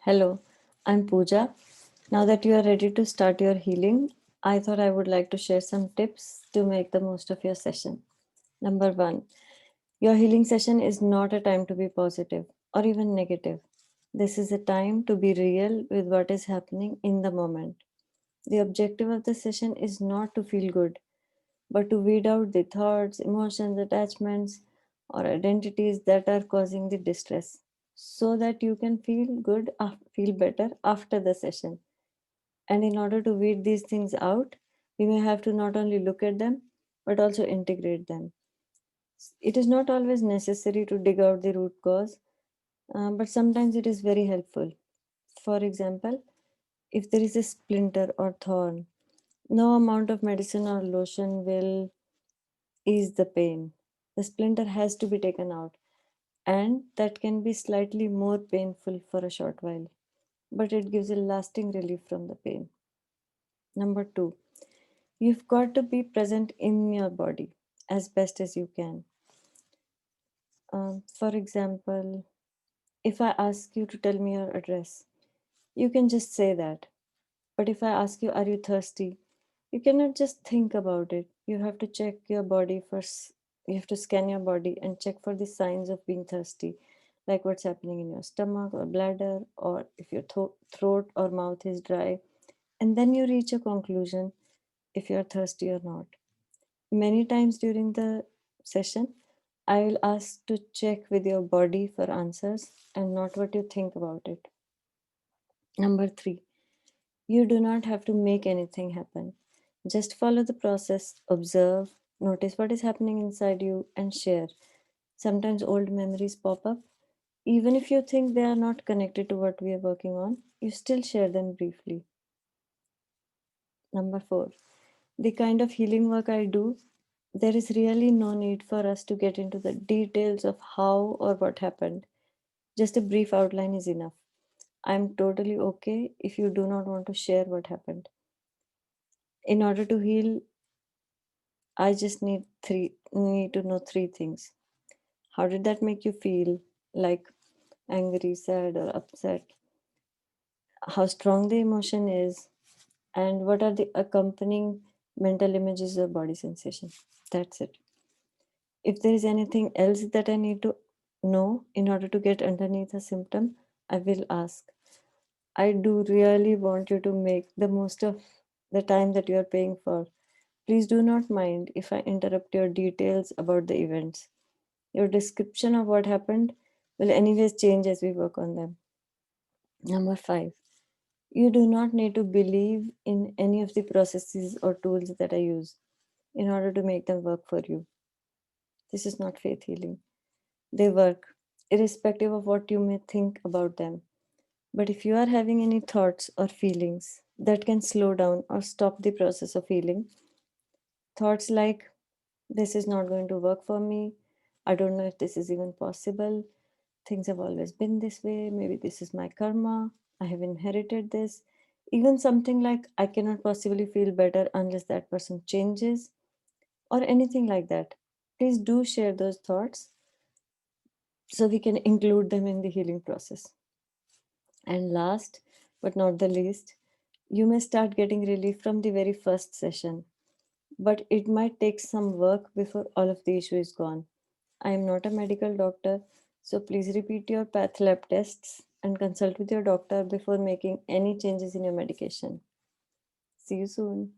Hello, I'm Pooja. Now that you are ready to start your healing, I thought I would like to share some tips to make the most of your session. Number one, your healing session is not a time to be positive or even negative. This is a time to be real with what is happening in the moment. The objective of the session is not to feel good, but to weed out the thoughts, emotions, attachments, or identities that are causing the distress so that you can feel better after the session. And in order to weed these things out, we may have to not only look at them but also integrate them. It is not always necessary to dig out the root cause, but sometimes it is very helpful. For example, if there is a splinter or thorn, no amount of medicine or lotion will ease the pain. The splinter has to be taken out, and that can be slightly more painful for a short while, but it gives a lasting relief from the pain. Number two, you've got to be present in your body as best as you can. For example, if I ask you to tell me your address, you can just say that. But if I ask you, are you thirsty? You cannot just think about it. You have to check your body first. You have to scan your body and check for the signs of being thirsty, like what's happening in your stomach or bladder, or if your throat or mouth is dry. And then you reach a conclusion if you're thirsty or not. Many times during the session, I will ask to check with your body for answers and not what you think about it. Number three, you do not have to make anything happen. Just follow the process, observe, notice what is happening inside you, and share. Sometimes old memories pop up. Even if you think they are not connected to what we are working on, you still share them briefly. Number four, the kind of healing work I do, there is really no need for us to get into the details of how or what happened. Just a brief outline is enough. I'm totally okay if you do not want to share what happened. In order to heal, I just need to know three things. How did that make you feel? Like angry, sad, or upset? How strong the emotion is, and what are the accompanying mental images or body sensation? That's it. If there is anything else that I need to know in order to get underneath a symptom, I will ask. I do really want you to make the most of the time that you are paying for. Please do not mind if I interrupt your details about the events. Your description of what happened will anyways change as we work on them. Number five, you do not need to believe in any of the processes or tools that I use in order to make them work for you. This is not faith healing. They work, irrespective of what you may think about them. But if you are having any thoughts or feelings that can slow down or stop the process of healing, thoughts like, this is not going to work for me, I don't know if this is even possible, things have always been this way, maybe this is my karma, I have inherited this, even something like, I cannot possibly feel better unless that person changes, or anything like that. Please do share those thoughts so we can include them in the healing process. And last but not the least, you may start getting relief from the very first session, but it might take some work before all of the issue is gone. I am not a medical doctor, so please repeat your path lab tests and consult with your doctor before making any changes in your medication. See you soon.